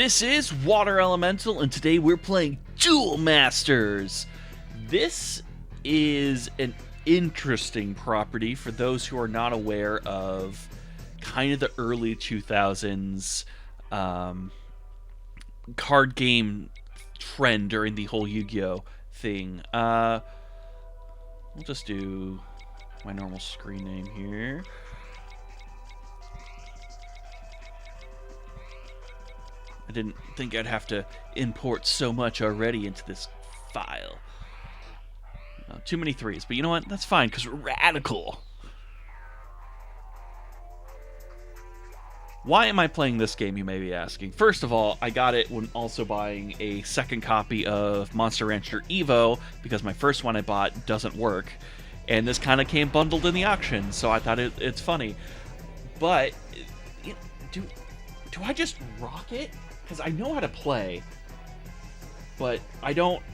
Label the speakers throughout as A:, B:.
A: This is Water Elemental, and today we're playing Duel Masters. This is an interesting property for those who are not aware of kind of the early 2000s card game trend during the whole Yu-Gi-Oh thing. We'll just do my normal screen name here. I didn't think I'd have to import so much already into this file. Too many threes, but you know what? That's fine, because we're radical. Why am I playing this game, you may be asking? First of all, I got it when also buying a second copy of Monster Rancher Evo, because my first one I bought doesn't work. And this kind of came bundled in the auction, so I thought it's funny. But, do I just rock it? Because I know how to play, but I don't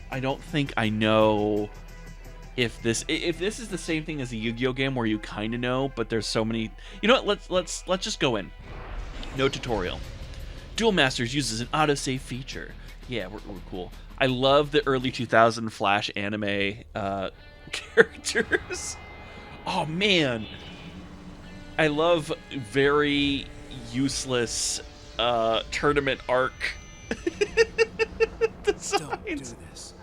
A: think I know if this is the same thing as a Yu-Gi-Oh game where you kind of know, but there's so many. You know what? Let's just go in. No tutorial. Duel Masters uses an autosave feature. Yeah, we're cool. I love the early 2000 Flash anime characters. Oh man, I love very useless tournament arc designs.
B: Don't do this.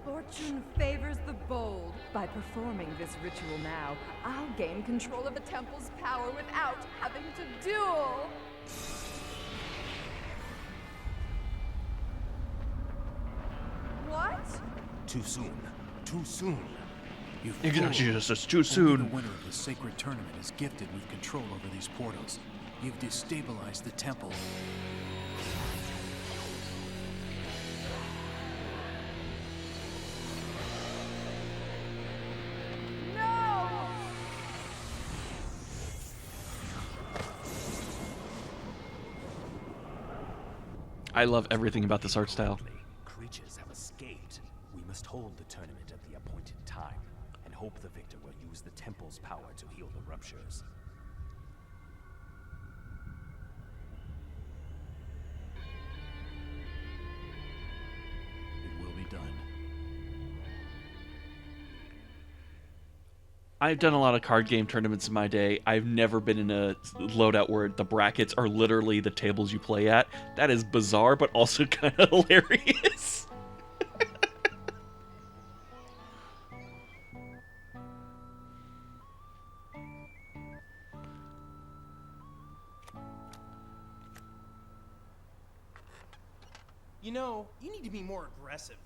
C: Fortune favors the bold. By performing this ritual now, I'll gain control of the temple's power without having to duel. What?
B: Too soon. Too soon. You've
A: It's too
B: Only
A: soon.
B: the winner of the sacred tournament is gifted with control over these portals. You've destabilized the temple.
C: No!
A: I love everything about this art style.
D: Creatures have escaped. We must hold the tournament at the appointed time and hope the victor will use the temple's power to heal the ruptures.
B: It will be done.
A: I've done a lot of card game tournaments in my day. I've never been in a loadout where the brackets are literally the tables you play at. That is bizarre, but also kind of hilarious.
E: You know, you need to be more aggressive.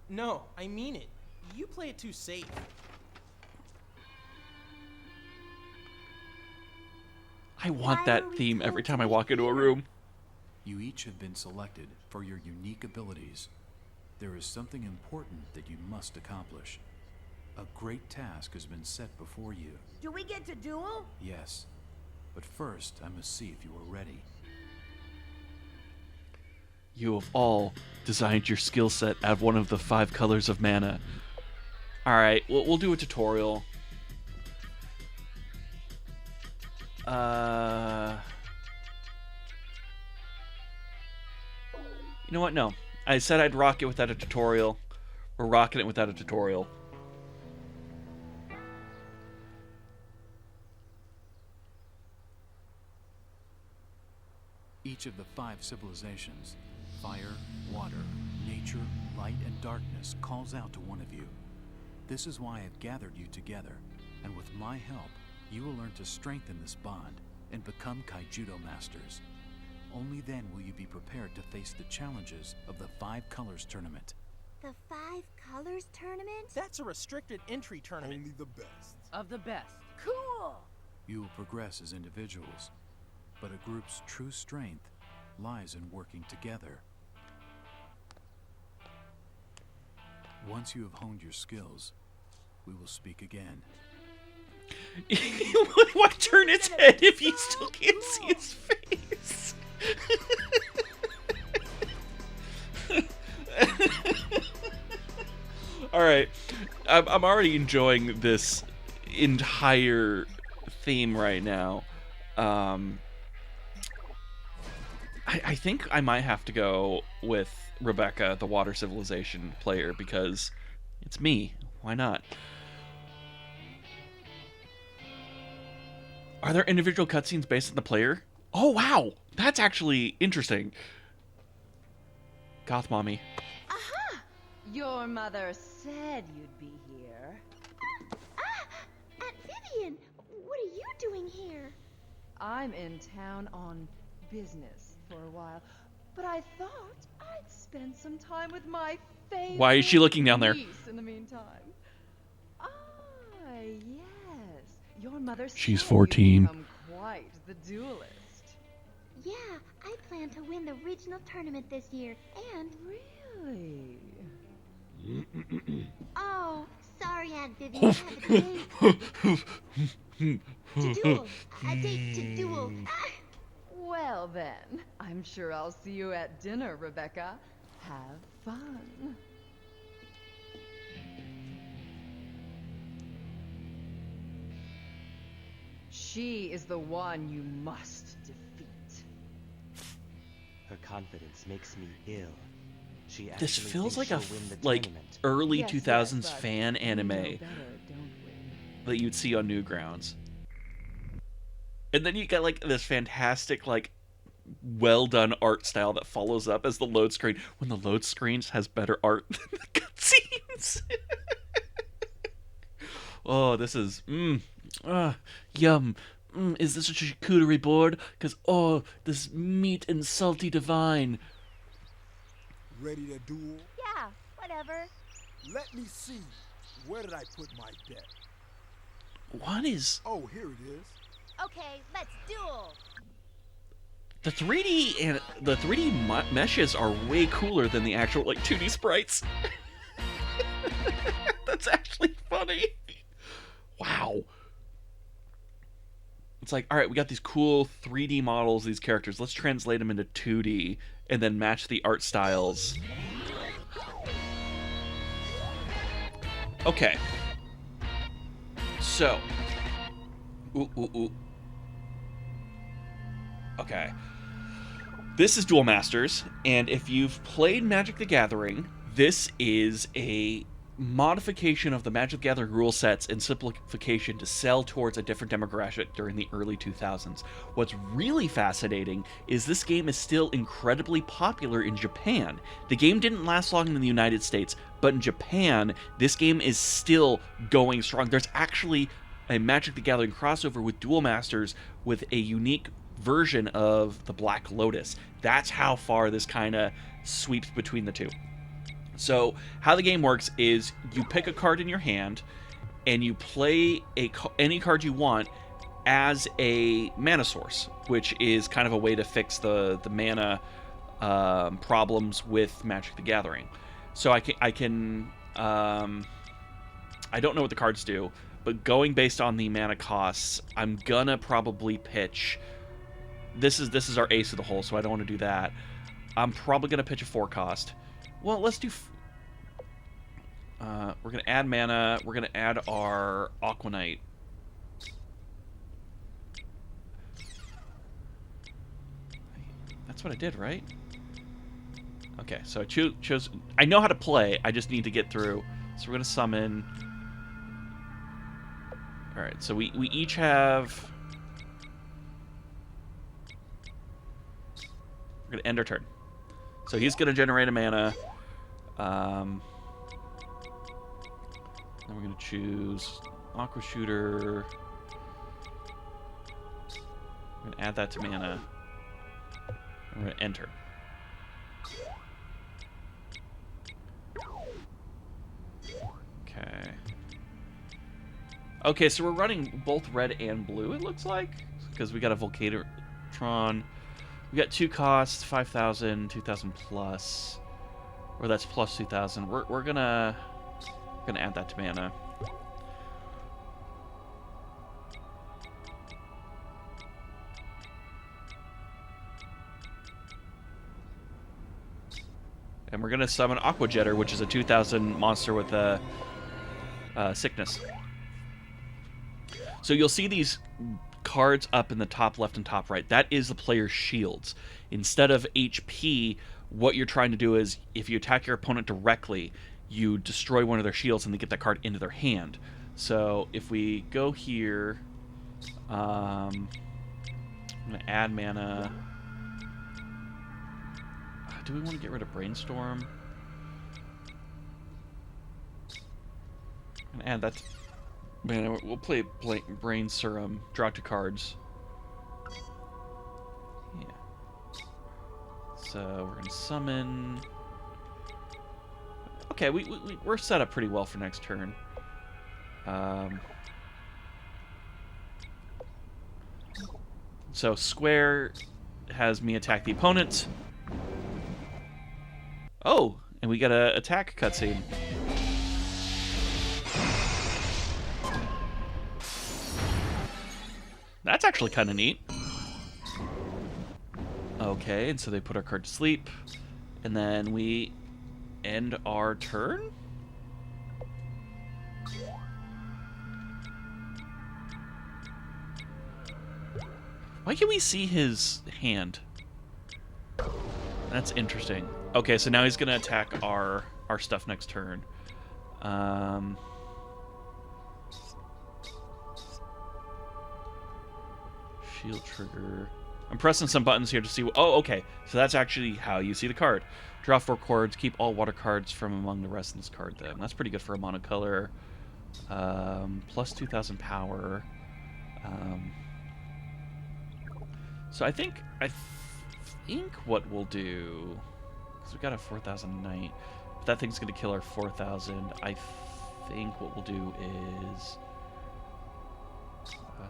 E: No, I mean it. You play it too safe.
A: I want that theme every time I walk into a room.
B: You each have been selected for your unique abilities. There is something important that you must accomplish. A great task has been set before you.
F: Do we get to duel?
B: Yes. But first, I must see if you are ready.
A: You have all designed your skill set out of one of the 5 colors of mana. Alright, we'll do a tutorial. You know what? No. I said I'd rock it without a tutorial. We're rocking it without a tutorial.
B: Each of the 5 civilizations, fire, water, nature, light, and darkness, calls out to one of you. This is why I've gathered you together, and with my help, you will learn to strengthen this bond and become Kaijudo Masters. Only then will you be prepared to face the challenges of the 5 Colors Tournament.
F: The 5 Colors Tournament?
E: That's a restricted entry tournament.
G: Only the best.
C: Of the best.
F: Cool!
B: You will progress as individuals, but a group's true strength lies in working together. Once you have honed your skills, we will speak again.
A: Why turn his head if you still can't see his face? Alright. I'm already enjoying this entire theme right now. I think I might have to go with Rebecca, the Water Civilization player, because it's me. Why not? Are there individual cutscenes based on the player? Oh, wow! That's actually interesting. Goth Mommy.
C: Aha! Your mother said you'd be here.
F: Aunt Vivian, what are you doing here?
C: I'm in town on business for a while, but I thought I'd spend some time with my favorite
A: Why is she looking down there?
C: niece in the meantime. Ah, yes. Your mother
A: She's
C: said
A: 14.
C: you'd become quite the duelist.
F: Yeah, I plan to win the regional tournament this year, and...
C: Really?
F: Oh, sorry, Aunt Vivian, I have a date. To duel. A date to duel. Ah!
C: Well then, I'm sure I'll see you at dinner, Rebecca. Have fun. She is the one you must defeat.
D: Her confidence makes me ill. She
A: This
D: actually
A: feels like
D: thinks
A: a
D: she'll win the tournament.
A: early
C: Yes,
A: 2000s
C: yes, but
A: fan
C: we
A: anime
C: know better, don't we?
A: that you'd see on Newgrounds. And then you get like this fantastic, like, well done art style that follows up as the load screen, when the load screens has better art than the cutscenes. Oh, this is yum. Is this a charcuterie board? Because this meat and salty divine.
G: Ready to duel?
F: Yeah, whatever.
G: Let me see. Where did I put my deck?
A: What is
G: Oh, here it is.
F: Okay, let's duel.
A: the 3D and the 3D meshes are way cooler than the actual like 2D sprites. That's actually funny. Wow. It's like, all right, we got these cool 3D models, these characters. Let's translate them into 2D and then match the art styles. Okay. So. Ooh. Okay. This is Duel Masters, and if you've played Magic the Gathering, this is a modification of the Magic the Gathering rule sets and simplification to sell towards a different demographic during the early 2000s. What's really fascinating is this game is still incredibly popular in Japan. The game didn't last long in the United States, but in Japan, this game is still going strong. There's actually a Magic the Gathering crossover with Duel Masters with a unique version of the Black Lotus. That's how far this kind of sweeps between the two. So how the game works is you pick a card in your hand and you play any card you want as a mana source, which is kind of a way to fix the mana problems with Magic the Gathering. So I don't know what the cards do, but going based on the mana costs, I'm gonna probably pitch. This is our ace of the hole, so I don't want to do that. I'm probably gonna pitch a 4 cost. Well, let's do. We're gonna add mana. We're gonna add our Aquanite. That's what I did, right? Okay, so I chose. I know how to play. I just need to get through. So we're gonna summon. All right. So we each have. We're gonna end our turn. So he's gonna generate a mana. Then we're gonna choose Aqua Shooter. We're gonna add that to mana. And we're gonna enter. Okay. Okay, so we're running both red and blue, it looks like, because we got a Volcanotron. We got 2 costs, 5,000, 2,000 plus, or that's plus 2,000. We're gonna add that to mana. And we're gonna summon Aqua Jetter, which is a 2,000 monster with a sickness. So you'll see these cards up in the top left and top right. That is the player's shields. Instead of HP, what you're trying to do is, if you attack your opponent directly, you destroy one of their shields and they get that card into their hand. So if we go here, I'm going to add mana. Do we want to get rid of Brainstorm? I'm going to add that. Man, we'll play Brain Serum. Draw 2 cards. Yeah. So we're going to summon. Okay, we're set up pretty well for next turn. So square has me attack the opponent. Oh, and we got a attack cutscene. That's actually kind of neat. Okay, and so they put our card to sleep, and then we end our turn? Why can we see his hand? That's interesting. Okay, so now he's gonna attack our stuff next turn. Shield trigger. I'm pressing some buttons here to see. Oh, okay. So that's actually how you see the card. Draw 4 cards. Keep all water cards from among the rest in this card. Then that's pretty good for a monocolor. Plus 2,000 power. So I think what we'll do, because we got a 4,000 knight. If that thing's gonna kill our 4,000, I think what we'll do is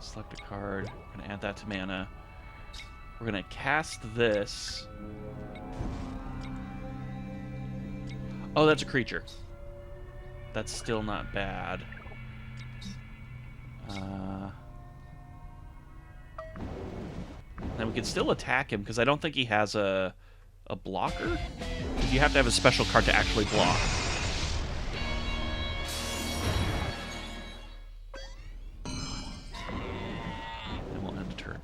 A: select a card. We're gonna add that to mana. We're gonna cast this. Oh, that's a creature. That's still not bad. And we can still attack him because I don't think he has a blocker. Because you have to have a special card to actually block. And we'll end the turn.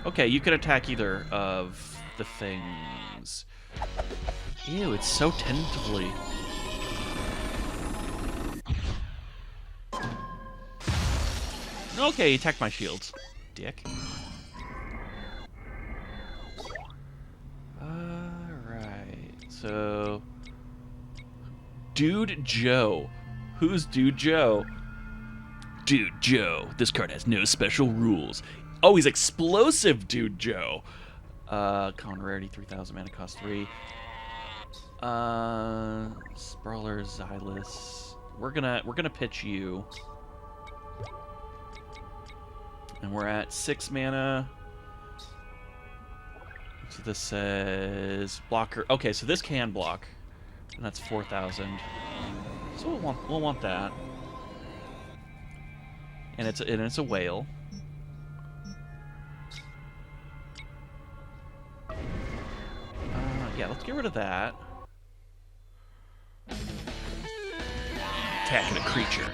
A: Okay, you can attack either of the things. Ew, it's so tentatively. Okay, attack my shields, dick. Alright, so... Dude Joe. Who's Dude Joe? Dude Joe. This card has no special rules. Oh, he's explosive, Dude Joe. Common rarity, 3,000 mana, cost 3. Sprawler, Xylus. We're gonna pitch you. And we're at 6 mana. So this says blocker. Okay, so this can block. And that's 4,000. So we'll want that. And it's a whale. Yeah, let's get rid of that. Attacking a creature.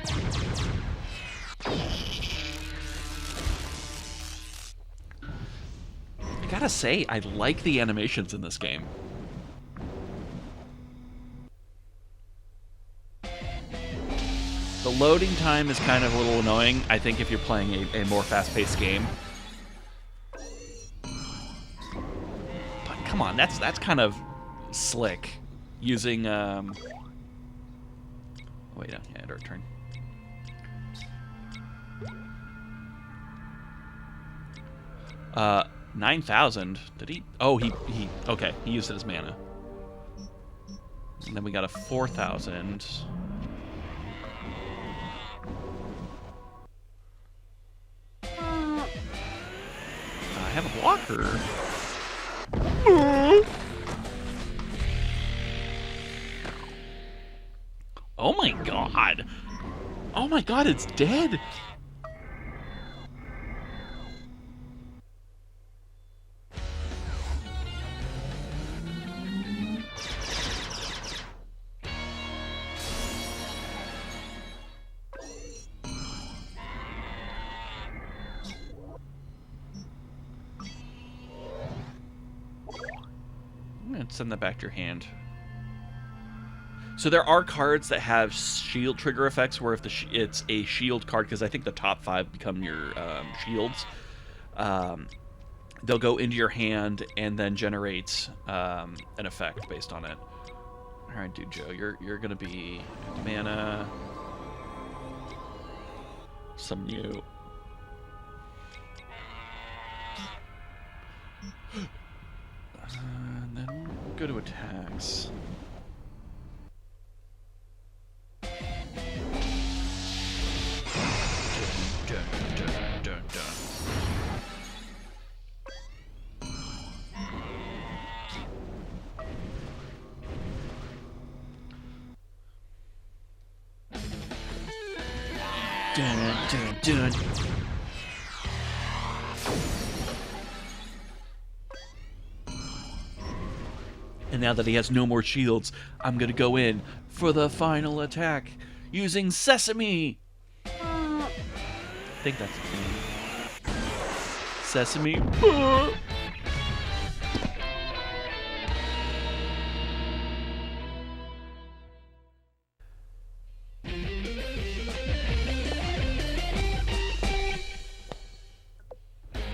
A: I gotta say, I like the animations in this game. The loading time is kind of a little annoying, I think, if you're playing a more fast-paced game. But come on, that's kind of slick. Using, wait, yeah, end our turn. Uh, 9,000. Did he? Oh, he. Okay, he used it as mana. And then we got a 4,000. I have a blocker. Oh my god. Oh my god, it's dead. Let's send that back to your hand. So there are cards that have shield trigger effects where if it's a shield card, because I think the top 5 become your shields, they'll go into your hand and then generate an effect based on it. All right, dude, Joe, you're gonna be mana, some new. And then we'll go to attacks. Dun, dun, dun, dun. Dun, dun, dun. And now that he has no more shields, I'm gonna go in for the final attack using Sesame. I think that's the thing. Sesame.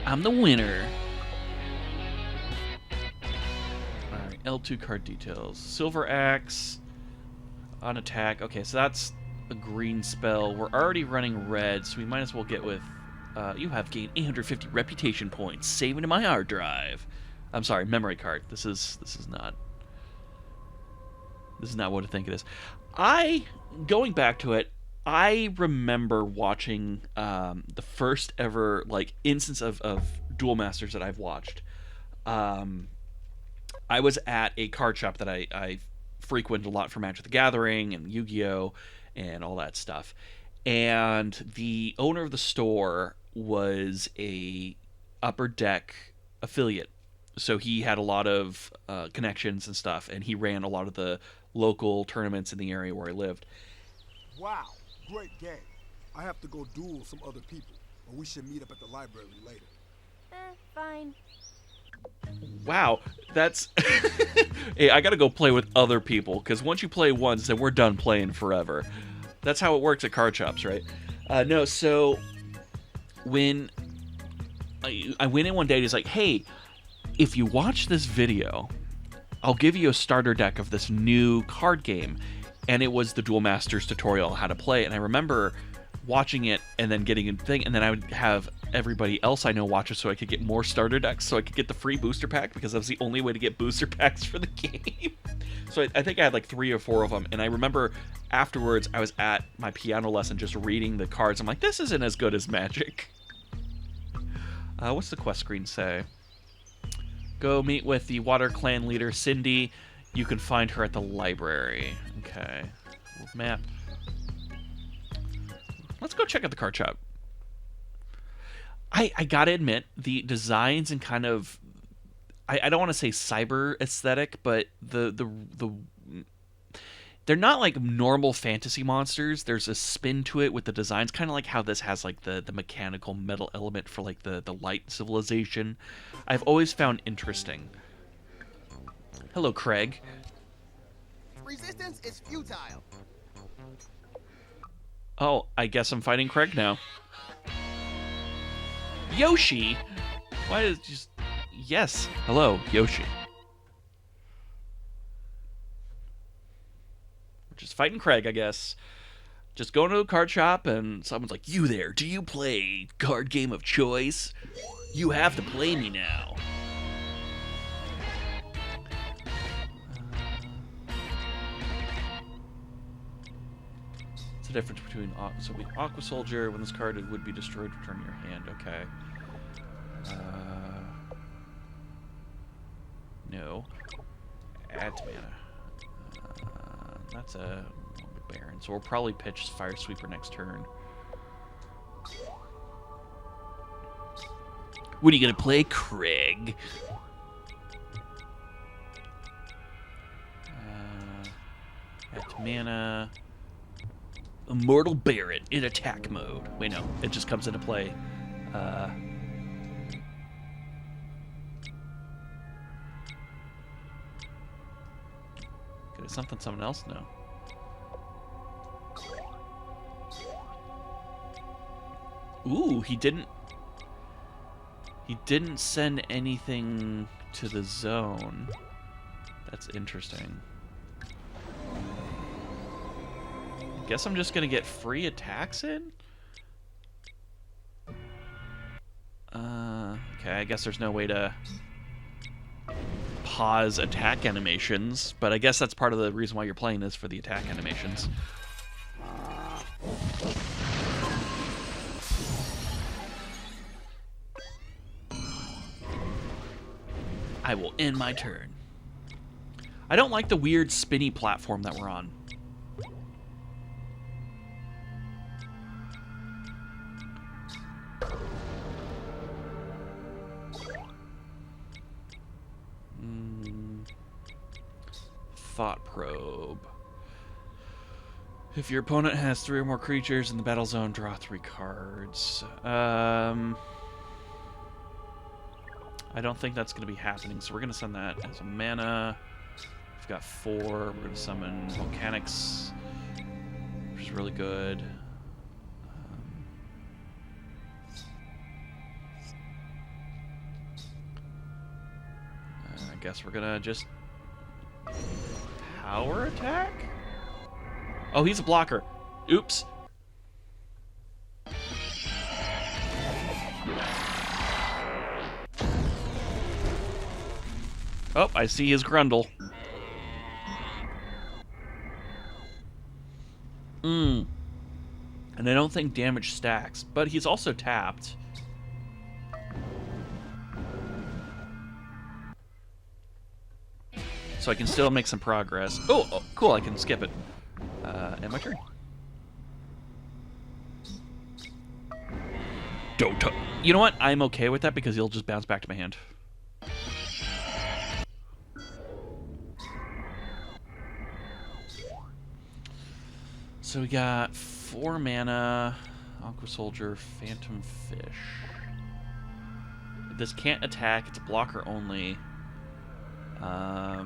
A: I'm the winner. Alright, L2 card details. Silver Axe on attack. Okay, so that's a green spell. We're already running red, so we might as well get with... you have gained 850 reputation points. Save it in my hard drive. I'm sorry, memory card. This is not what I think it is. Going back to it, I remember watching the first ever instance of Duel Masters that I've watched. I was at a card shop that I frequent a lot for Magic the Gathering and Yu-Gi-Oh! And all that stuff. And the owner of the store was a Upper Deck affiliate. So he had a lot of connections and stuff, and he ran a lot of the local tournaments in the area where I lived.
G: Wow, great game. I have to go duel some other people, but we should meet up at the library later.
F: Fine.
A: Wow, that's... Hey, I gotta go play with other people, because once you play once, then we're done playing forever. That's how it works at card shops, right? No, so... When I went in one day, he's like, hey, if you watch this video, I'll give you a starter deck of this new card game. And it was the Duel Masters tutorial on how to play it. And I remember watching it and then getting a thing, and then I would have everybody else I know watch it so I could get more starter decks, so I could get the free booster pack, because that was the only way to get booster packs for the game. So I think I had 3 or 4 of them, and I remember afterwards I was at my piano lesson just reading the cards. I'm like, this isn't as good as Magic. What's the quest screen say? Go meet with the Water Clan leader, Cindy. You can find her at the library. Okay. Map. Let's go check out the card shop. I gotta admit, the designs and kind of... I don't want to say cyber aesthetic, but they're not like normal fantasy monsters. There's a spin to it with the designs, kind of like how this has the mechanical metal element for the light civilization. I've always found interesting. Hello, Craig.
H: Resistance is futile.
A: Oh, I guess I'm fighting Craig now. Yoshi? Why is just... Yes. Hello, Yoshi. We're just fighting Craig, I guess. Just going to a card shop and someone's like, you there, do you play card game of choice? You have to play me now. What's the difference between... So we Aqua Soldier, when this card would be destroyed, return your hand. Okay. No. Add to mana. That's a Baron. So we'll probably pitch Fire Sweeper next turn. What are you gonna play, Craig? Add to mana. Immortal Barret in attack mode. Wait, no. It just comes into play. Did someone else know? Ooh, he didn't send anything to the zone. That's interesting. Guess I'm just gonna get free attacks in? Okay, I guess there's no way to pause attack animations, but I guess that's part of the reason why you're playing this, for the attack animations. I will end my turn. I don't like the weird spinny platform that we're on. Thought probe. If your opponent has 3 or more creatures in the battle zone, draw 3 cards. I don't think that's going to be happening, so we're going to send that as a mana. We've got 4. We're going to summon Volcanics, which is really good. I guess we're going to just power attack? Oh, he's a blocker. Oops. Oh, I see his Grundle. And I don't think damage stacks, but he's also tapped. So I can still make some progress. Oh, cool, I can skip it. And my turn. Don't touch. You know what? I'm okay with that because he'll just bounce back to my hand. So we got 4 mana, Aqua Soldier, Phantom Fish. This can't attack, it's a blocker only. But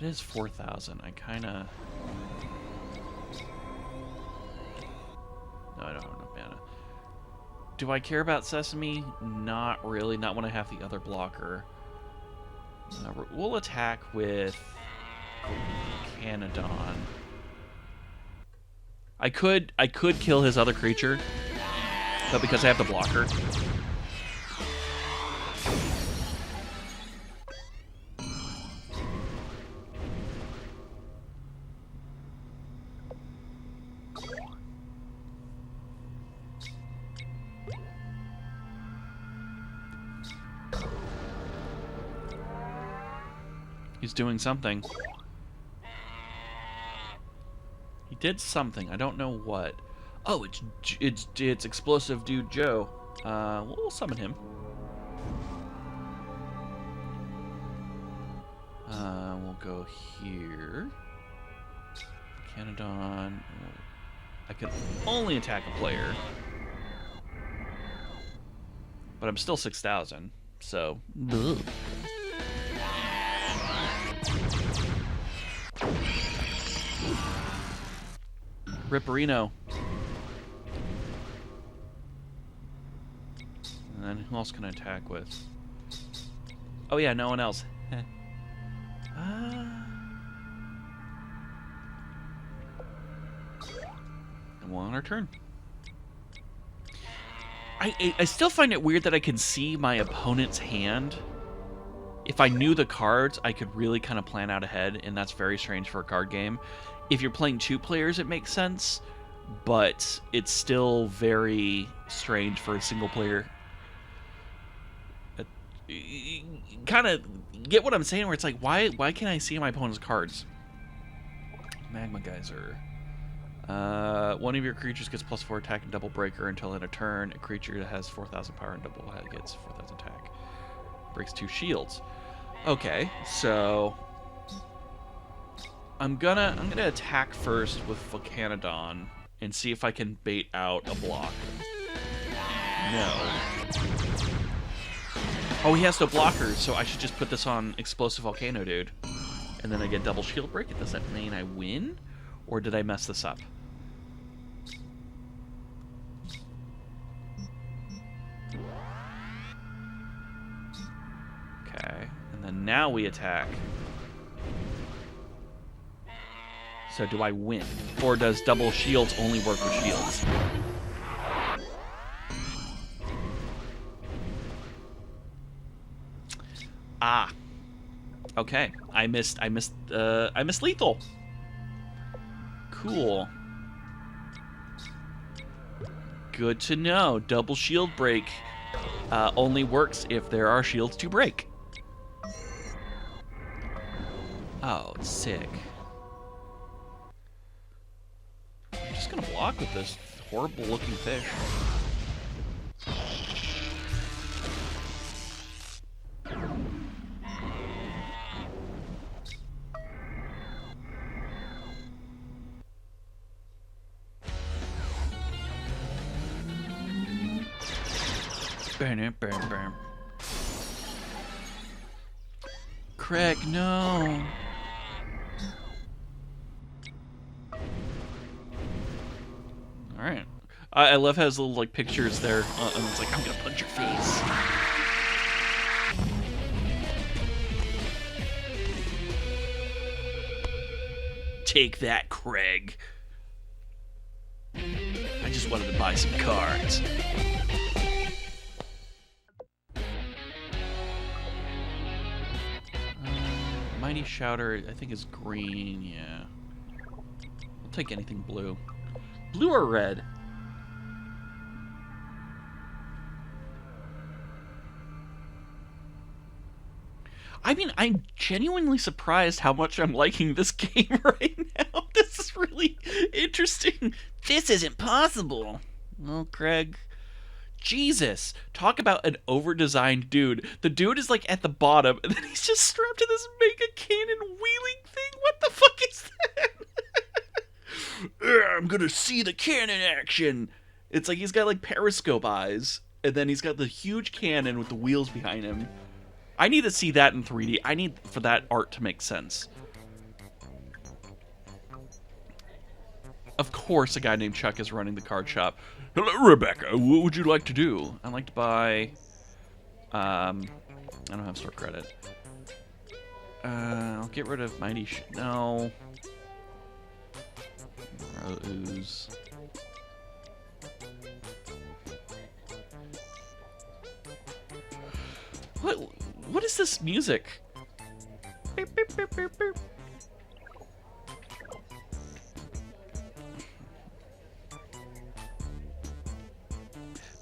A: it is 4,000. I kinda... No, I don't have enough mana. Do I care about Sesame? Not really, not when I have the other blocker. We'll attack with Canadon. I could kill his other creature, but because I have the blocker. He's doing something. He did something. I don't know what. Oh, it's Explosive Dude Joe. We'll summon him. We'll go here. Canadon. I can only attack a player. But I'm still 6,000, so... Ugh. Ripperino. And then who else can I attack with? Oh yeah, no one else. And we'll on our turn. I still find it weird that I can see my opponent's hand. If I knew the cards, I could really kind of plan out ahead, and that's very strange for a card game. If you're playing 2 players, it makes sense, but it's still very strange for a single player. Kind of get what I'm saying, where it's like, why can't I see my opponent's cards? Magma Geyser. One of your creatures gets +4 attack and double breaker until in a turn. A creature that has 4,000 power and double gets 4,000 attack. Breaks 2 shields. Okay, so I'm gonna attack first with Volcanodon and see if I can bait out a block. No. Oh, he has no blockers, so I should just put this on Explosive Volcano Dude. And then I get double shield break. Does that mean I win? Or did I mess this up? Okay. And then now we attack. So do I win? Or does double shields only work with shields? Ah. Okay. I missed lethal. Cool. Good to know. Double shield break only works if there are shields to break. Oh, sick. I'm just gonna block with this horrible looking fish. Burn, burn, burn. Craig, no. All right. I love how his little like pictures there, and it's like I'm gonna punch your face. Take that, Craig. I just wanted to buy some cards. Mighty Shouter, I think, is green, yeah. I'll take anything blue. Blue or red? I mean, I'm genuinely surprised how much I'm liking this game right now. This is really interesting. This isn't possible. Well, Craig... Jesus, talk about an over-designed dude. The dude is like at the bottom, and then he's just strapped to this mega cannon wheeling thing. What the fuck is that? I'm gonna see the cannon action. It's like he's got like periscope eyes, and then he's got the huge cannon with the wheels behind him. I need to see that in 3D. I need for that art to make sense. Of course, a guy named Chuck is running the card shop. Hello, Rebecca. What would you like to do? I'd like to buy... I don't have store credit. I'll get rid of Mighty... No. Rose. What is this music? Beep, beep, beep, beep, beep.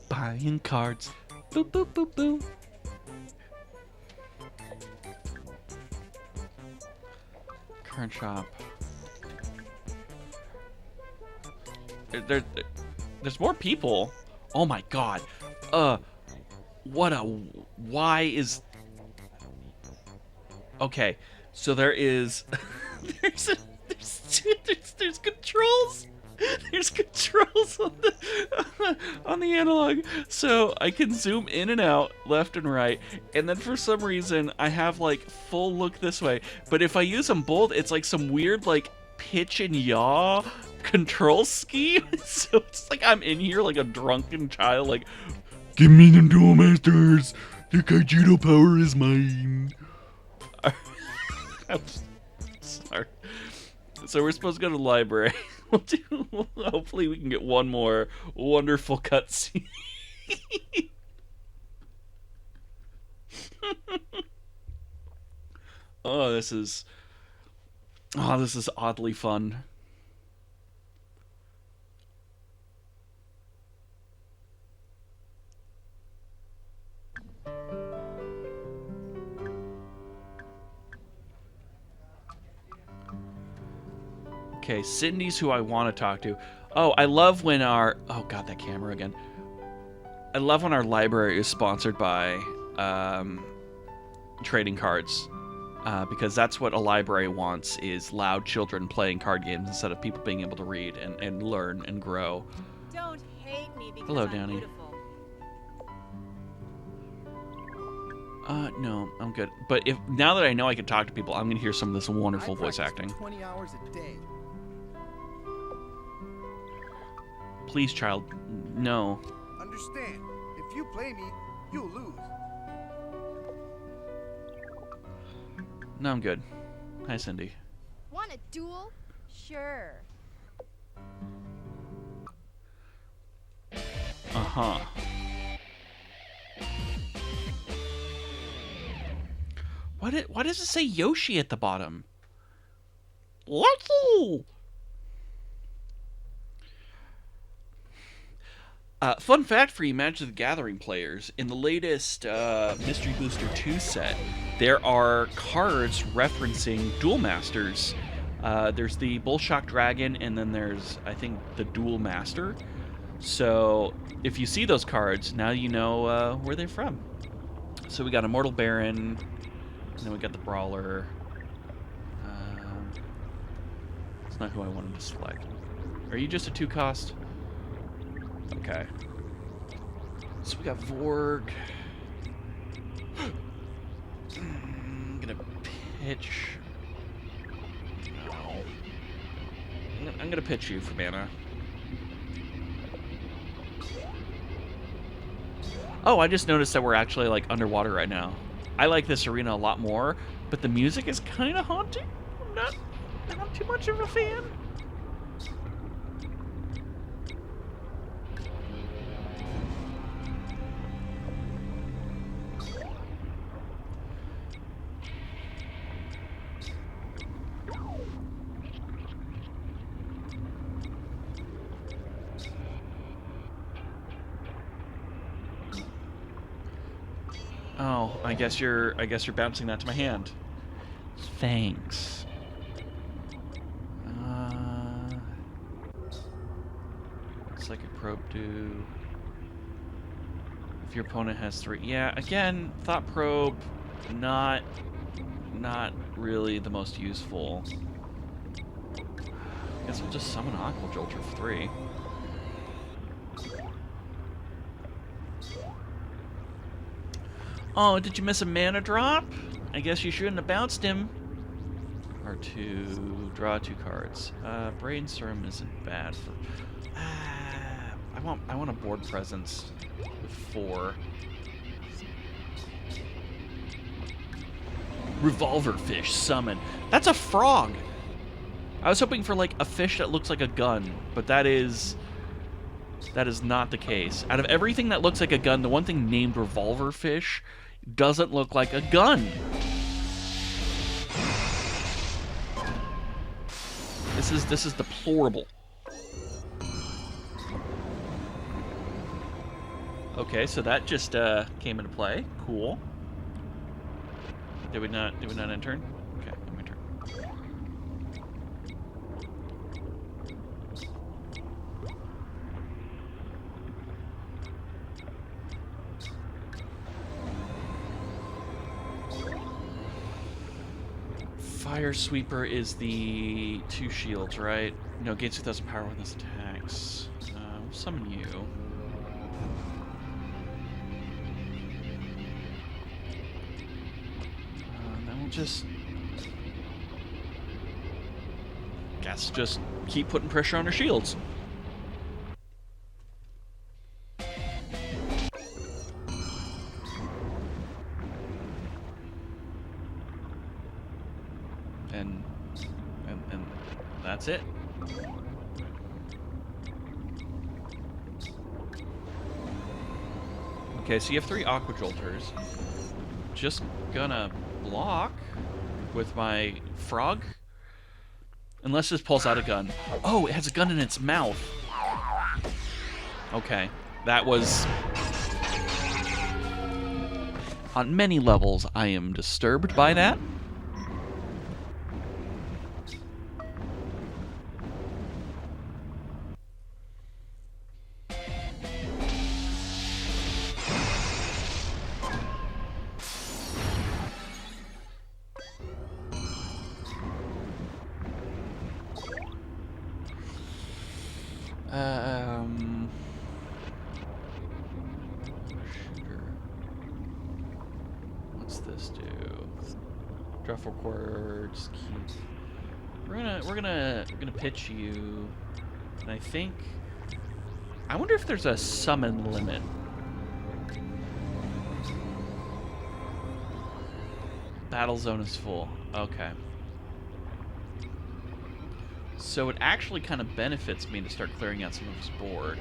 A: Buying cards. Boop, boop, boop, boop. Current shop. There's more people. Oh my god. What a... Why is... Okay, so there is... there's controls. There's controls on the analog, so I can zoom in and out, left and right, and then for some reason I have like full look this way, but if I use them both, it's like some weird like pitch and yaw control scheme, so it's like I'm in here like a drunken child, like, give me them Duel Masters, the Kaijudo power is mine. I'm sorry. So we're supposed to go to the library. Hopefully we can get one more wonderful cutscene. This is oddly fun. Okay, Cindy's who I want to talk to. Oh, I love when our... Oh, God, that camera again. I love when our library is sponsored by trading cards. Because that's what a library wants, is loud children playing card games instead of people being able to read and learn and grow.
I: Don't hate me because
A: Hello,
I: I'm
A: Downey.
I: beautiful.
A: No, I'm good. But if now that I know I can talk to people, I'm gonna hear some of this wonderful
H: I
A: voice
H: practice
A: acting.
H: 20 hours a day.
A: Please, child, no.
H: Understand, if you play me, you'll lose.
A: No, I'm good. Hi, Cindy.
F: Want a duel?
C: Sure.
A: Uh-huh. Why does it say Yoshi at the bottom? Lucky! Fun fact for you Magic the Gathering players, in the latest Mystery Booster 2 set, there are cards referencing Duel Masters. There's the Bullshock Dragon, and then there's, I think, the Duel Master. So, if you see those cards, now you know where they're from. So we got Immortal Baron, and then we got the Brawler. It's not who I wanted to select. Are you just a 2-cost? Okay. So we got Vorg. I'm gonna pitch. No. I'm gonna pitch you for mana. Oh, I just noticed that we're actually like underwater right now. I like this arena a lot more, but the music is kind of haunting. I'm not too much of a fan. Oh, I guess you're bouncing that to my hand. Thanks. Psychic Probe do. If your opponent has 3, yeah. Again, Thought Probe, not really the most useful. Guess we'll just summon Aqua Jolter for 3. Oh, did you miss a mana drop? I guess you shouldn't have bounced him. R2, draw 2 cards. Brainstorm isn't bad for. I want a board presence with 4. Revolver Fish summon. That's a frog. I was hoping for like a fish that looks like a gun, but that is not the case. Out of everything that looks like a gun, the one thing named Revolver Fish doesn't look like a gun. This is deplorable. Okay, so that just came into play. Cool. Did we not end turn? Okay, end my turn. Fire Sweeper is the 2 shields, right? No, gains 2,000 power when this attacks. We'll summon you. Then we'll just... guess just keep putting pressure on her shields. And that's it. Okay, so you have 3 Aqua Jolters. Just gonna block with my frog. Unless this pulls out a gun. Oh, it has a gun in its mouth. Okay, that was... on many levels, I am disturbed by that. Shooter. Let's do draw 4 cards. Keep. We're gonna pitch you, and I wonder if there's a summon limit. Battle zone is full. Okay. So it actually kind of benefits me to start clearing out some of his board.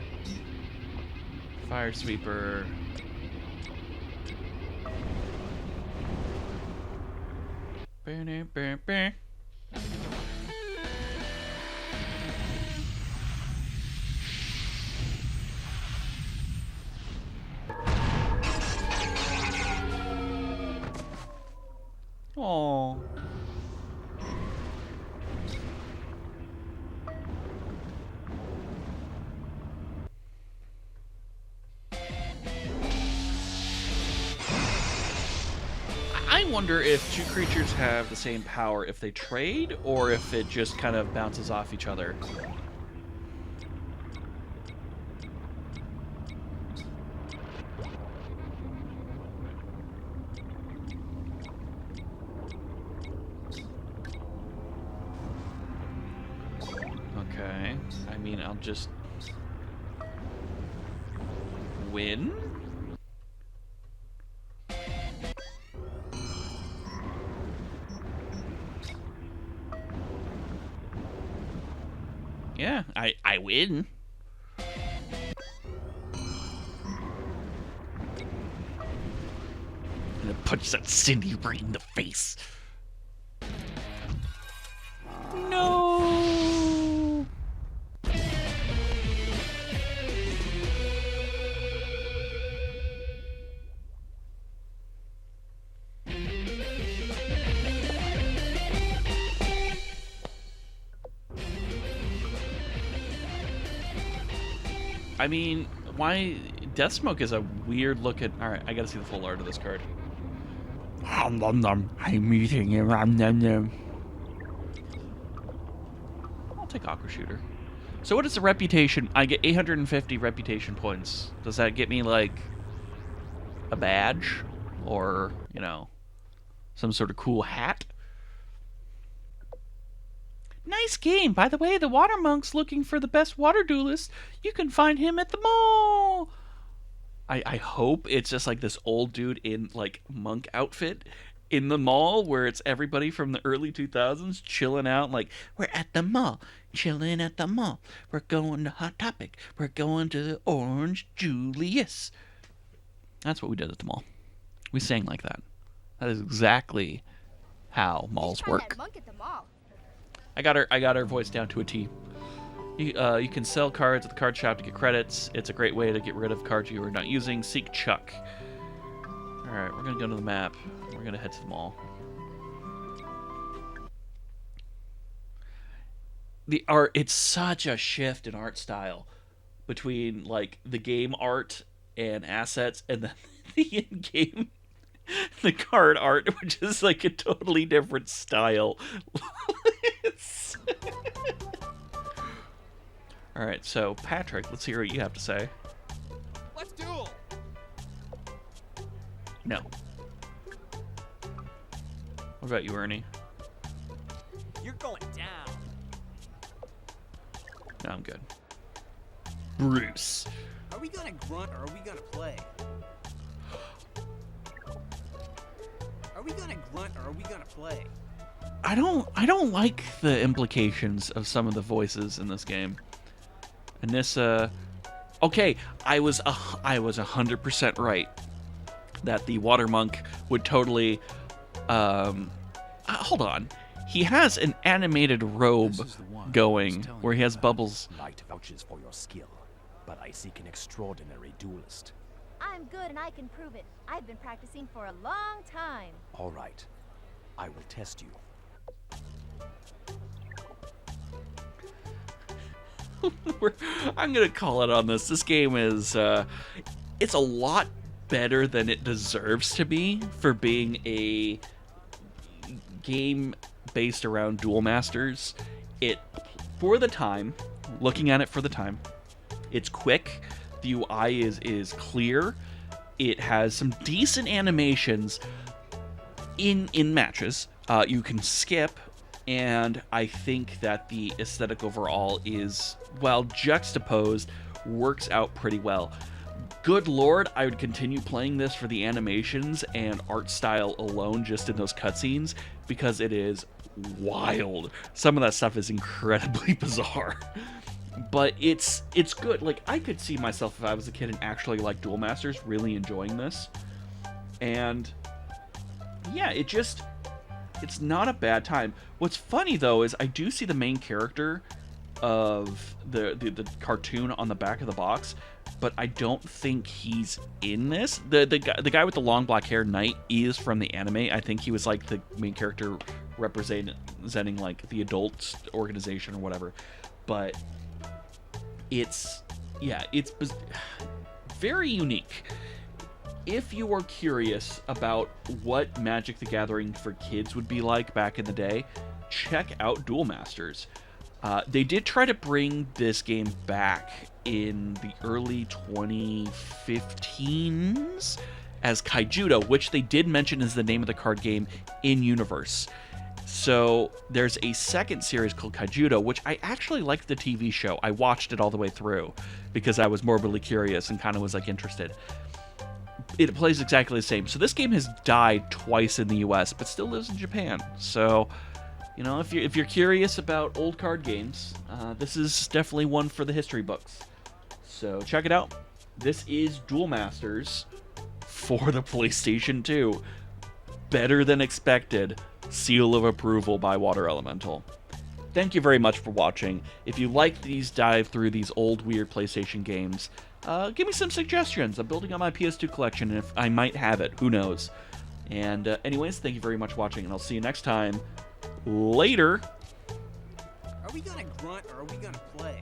A: Fire Sweeper. Aww. I wonder if two creatures have the same power if they trade, or if it just kind of bounces off each other. Okay. I mean, I'll just win? Yeah, I win. I'm gonna punch that Cindy right in the face. No. I mean, why Death Smoke is a weird looking. All right, I gotta see the full art of this card. I'm eating him. I'll take Aqua Shooter. So what is the reputation? I get 850 reputation points. Does that get me like a badge, or some sort of cool hat? Nice game. By the way, the Water Monk's looking for the best water duelist. You can find him at the mall. I hope it's just like this old dude in like monk outfit in the mall where it's everybody from the early 2000s chilling out like, we're at the mall, chilling at the mall. We're going to Hot Topic. We're going to the Orange Julius. That's what we did at the mall. We sang like that. That is exactly how malls work.
F: Monk at the mall.
A: I got her voice down to a T. You can sell cards at the card shop to get credits. It's a great way to get rid of cards you are not using. Seek Chuck. Alright, we're going to go to the map. We're going to head to the mall. The art, it's such a shift in art style between like the game art and assets and then the in-game the card art, which is like a totally different style. Alright, so Patrick, let's hear what you have to say.
H: Let's duel!
A: No. What about you, Ernie?
D: You're going down.
A: No, I'm good. Bruce.
H: Are we gonna grunt or are we gonna play? Are we gonna grunt or are we gonna play?
A: I don't like the implications of some of the voices in this game. Anissa. Okay, I was 100% right that the water monk would totally. Hold on, he has an animated robe going where he has bubbles.
D: Light vouches for your skill, but I seek an extraordinary duelist.
F: I'm good and I can prove it. I've been practicing for a long time.
D: All right, I will test you.
A: I'm gonna call it on this. This game is it's a lot better than it deserves to be for being a game based around Duel Masters. It, for the time, looking at it for the time, it's quick. The UI is clear. It has some decent animations, in matches. You can skip, and I think that the aesthetic overall is, well, juxtaposed, works out pretty well. Good lord, I would continue playing this for the animations and art style alone, just in those cutscenes, because it is wild. Some of that stuff is incredibly bizarre. But it's good. Like, I could see myself, if I was a kid and actually liked Duel Masters, really enjoying this. And yeah, it's not a bad time. What's funny though is I do see the main character of the cartoon on the back of the box, but I don't think he's in this. The guy with the long black hair, Knight, is from the anime. I think he was like the main character representing like the adult organization or whatever. But it's very unique. If you are curious about what Magic the Gathering for kids would be like back in the day, check out Duel Masters. They did try to bring this game back in the early 2015s as Kaijudo, which they did mention is the name of the card game in universe. So there's a second series called Kaijudo, which I actually liked the TV show. I watched it all the way through because I was morbidly curious and kind of was like interested. It plays exactly the same. So this game has died twice in the US, but still lives in Japan. So, you know, if you're curious about old card games, this is definitely one for the history books. So check it out. This is Duel Masters for the PlayStation 2. Better than expected. Seal of approval by Water Elemental. Thank you very much for watching. If you like these dive through these old weird PlayStation games, give me some suggestions. I'm building on my PS2 collection, and if I might have it, who knows. And anyways, thank you very much for watching, and I'll see you next time. Later.
H: Are we gonna grunt or are we gonna play?